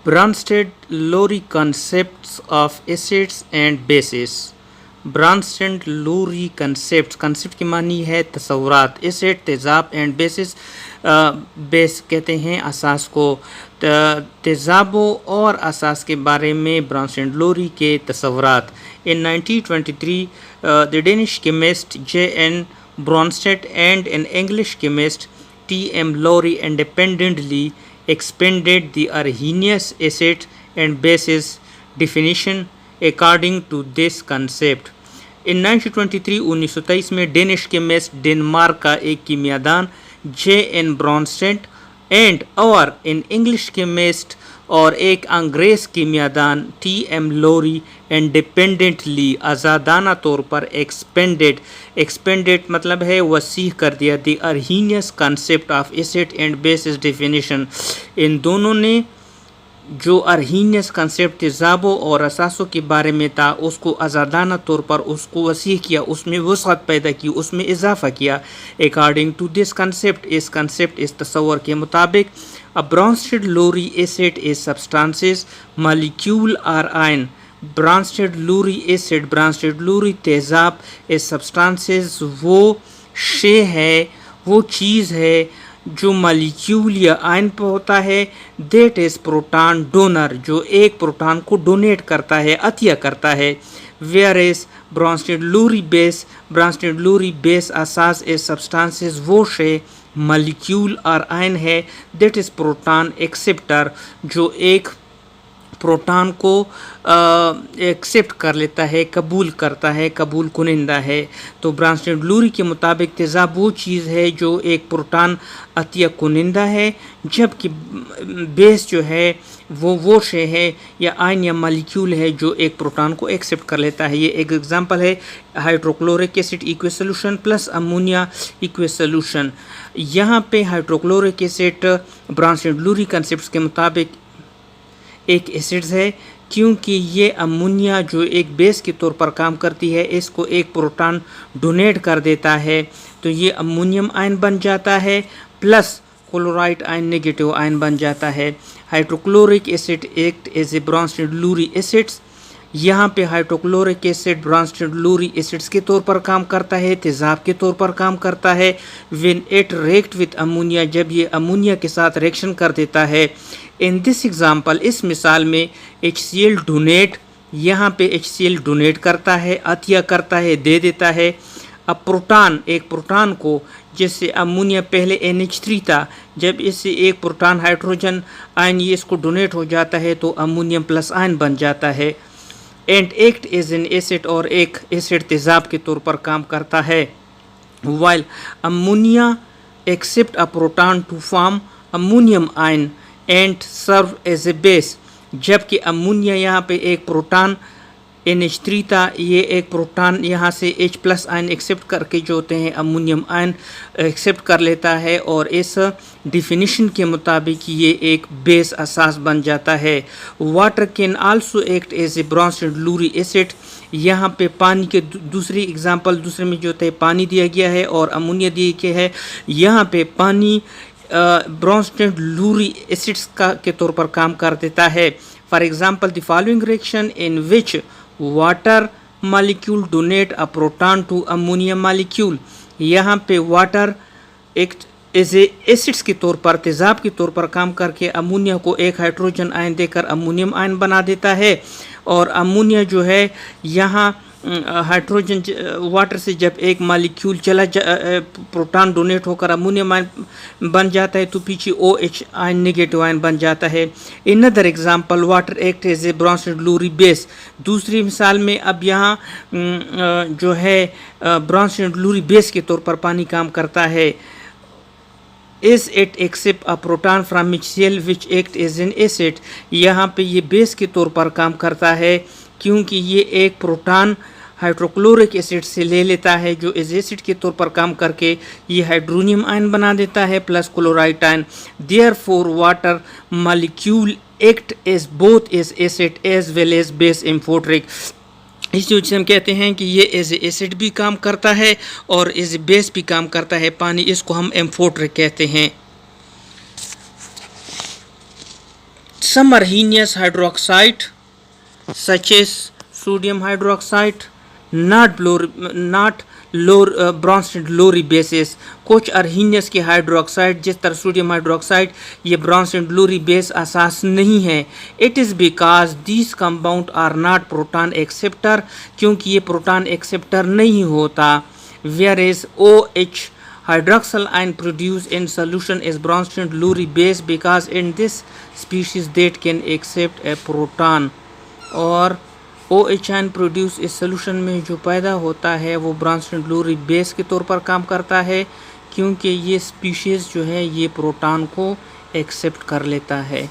Bronsted-Lowry concepts of acids and bases। Bronsted Lowry concept की मानी है तसव्वुरात, एसिड तेज़ाब एंड बेसिस, बेस कहते हैं असास को। तेज़ाबों और असास के बारे में ब्रांस्टेड-लोरी के तसव्वुरात। इन 1923 the Danish chemist J.N. Bronsted and an English chemist T.M. Lowry independently expanded the Arrhenius acid and bases definition according to this concept। इन 1923 में डेनिश केमिस्ट डेनमार्क का एक कीमियादान J.N. ब्रॉन्स्टेड एंड और इन इंग्लिश केमिस्ट और एक अंग्रेज कीमियादान T.M. लोरी independently आज़ादाना तौर पर expanded मतलब है वसीह कर दिया the Arrhenius concept of acid and bases definition. इन दोनों ने जो अर्हीनियस कंसेप्ट तेज़ाबों और असासों के बारे में था उसको आज़ादाना तौर पर उसको वसीह किया, उसमें वसअत पैदा की, उसमें इजाफ़ा किया। अकॉर्डिंग टू दिस कंसेप्ट, इस तस्वर के मुताबिक a Bronsted Lowry acid is substances molecule or ion. Bronsted Lowry acid, Bronsted Lowry तेज़ाब इज सब्सटेंसेस वो शे है, वो चीज़ है जो मॉलिक्यूल या आयन पर होता है। दैट इज़ प्रोटॉन डोनर, जो एक प्रोटॉन को डोनेट करता है, अतिया करता है। वेयर इज ब्रॉन्स्टेड-लोरी बेस असास इज सब्सटेंसेस वो शे मॉलिक्यूल और आयन है। दैट इज़ प्रोटॉन एक्सेप्टर, जो एक प्रोटॉन को एक्सेप्ट कर लेता है, कबूल करता है, कबूल कुनिंदा है। तो ब्रॉन्स्टेड-लोरी के मुताबिक तेज़ाब वो चीज़ है जो एक प्रोटॉन अतिया कुनिंदा है, जबकि बेस जो है वो शे है या आयन या मॉलिक्यूल है जो एक प्रोटॉन को एक्सेप्ट कर लेता है। ये एक एग्जांपल है hydrochloric acid equals solution plus ammonia equals solution. यहाँ पे हाइड्रोक्लोरिक एसिड ब्रॉन्स्टेड-लोरी कंसेप्ट के मुताबिक एक एसिड्स है, क्योंकि ये अमोनिया जो एक बेस के तौर पर काम करती है, इसको एक प्रोटॉन डोनेट कर देता है, तो ये अमोनियम आयन बन जाता है plus chloride ion negative ion बन जाता है। Hydrochloric acid act as a Bronsted Lowry acids. यहाँ पे हाइड्रोक्लोरिक एसिड ब्रॉन्स्टेड-लोरी एसिड्स के तौर पर काम करता है, तेज़ाब के तौर पर काम करता है। When it react with ammonia, जब ये अमोनिया के साथ रिएक्शन कर देता है। इन दिस एग्जाम्पल, इस मिसाल में HCl डोनेट, यहाँ पे HCl डोनेट करता है, अतिया करता है, दे देता है। अब प्रोटॉन, एक प्रोटॉन को, जैसे अमोनिया पहले NH3 था, जब इससे एक प्रोटॉन हाइड्रोजन आयन ये इसको डोनेट हो जाता है तो अमोनियम प्लस आयन बन जाता है। And act as an acid, और एक एसिड तेज़ाब के तौर पर काम करता है। While ammonia accept a proton to form ammonium ion and serve as a base, जबकि अमोनिया यहाँ पे एक प्रोटॉन NH3 था, ये एक प्रोटॉन यहाँ से H+ आयन एक्सेप्ट करके जो होते हैं अमोनियम आयन एक्सेप्ट कर लेता है, और इस डिफिनीशन के मुताबिक ये एक बेस असास बन जाता है। Water can also act as a Bronsted Lowry acid. यहाँ पे पानी के दूसरी एग्जांपल, दूसरे में जो होता है पानी दिया गया है और अमोनिया दिया गया है। यहाँ पे पानी ब्रॉन्स्टेड-लोरी एसिड्स का के तौर पर काम कर देता है। For example the following reaction in which water molecule donate a proton to ammonium molecule. यहाँ पे वाटर एक एज ए एसिड्स के तौर पर, तेज़ाब के तौर पर काम करके अमोनिया को एक हाइड्रोजन आयन देकर अमोनियम आयन बना देता है, और अमोनिया जो है यहाँ हाइड्रोजन वाटर से जब एक मॉलिक्यूल प्रोटॉन डोनेट होकर अमोनियम आयन बन जाता है तो पीछे OH आयन नेगेटिव आयन बन जाता है। In other example water act as a Bronsted Lowry base. दूसरी मिसाल में अब यहाँ जो है ब्रॉन्स्टेड-लोरी बेस के तौर पर पानी काम करता है। Is it accept a proton from HCl which act as an acid. यहाँ पे ये बेस के तौर पर काम करता है, क्योंकि ये एक प्रोटॉन हाइड्रोक्लोरिक एसिड से ले लेता है, जो एज एसिड के तौर पर काम करके ये हाइड्रोनियम आयन बना देता है plus chloride ion. Therefore water molecule act as both as acid as well as base amphoteric. इस वजह से हम कहते हैं कि ये एज एसिड भी काम करता है और एज बेस भी काम करता है पानी, इसको हम एम्फोटेरिक कहते हैं। some arrhenius hydroxide such as sodium hydroxide not low Bronsted Lowry bases. कुछ अर्हीनियस के हाइड्रोक्साइड जिस तरह सोडियम हाइड्रोक्साइड ये ब्रॉन्स्टेड लोरी बेस असास नहीं है। It is because these compound are not proton acceptor, क्योंकि ये प्रोटॉन एक्सेप्टर नहीं होता। Where is OH hydroxyl ion produced in solution is Bronsted Lowry base because in this species that can accept a proton। और OH ion produce इस solution में जो पैदा होता है वो ब्रॉन्स्टेड लोरी बेस के तौर पर काम करता है, क्योंकि ये स्पीशीज़ जो है ये प्रोटॉन को एक्सेप्ट कर लेता है।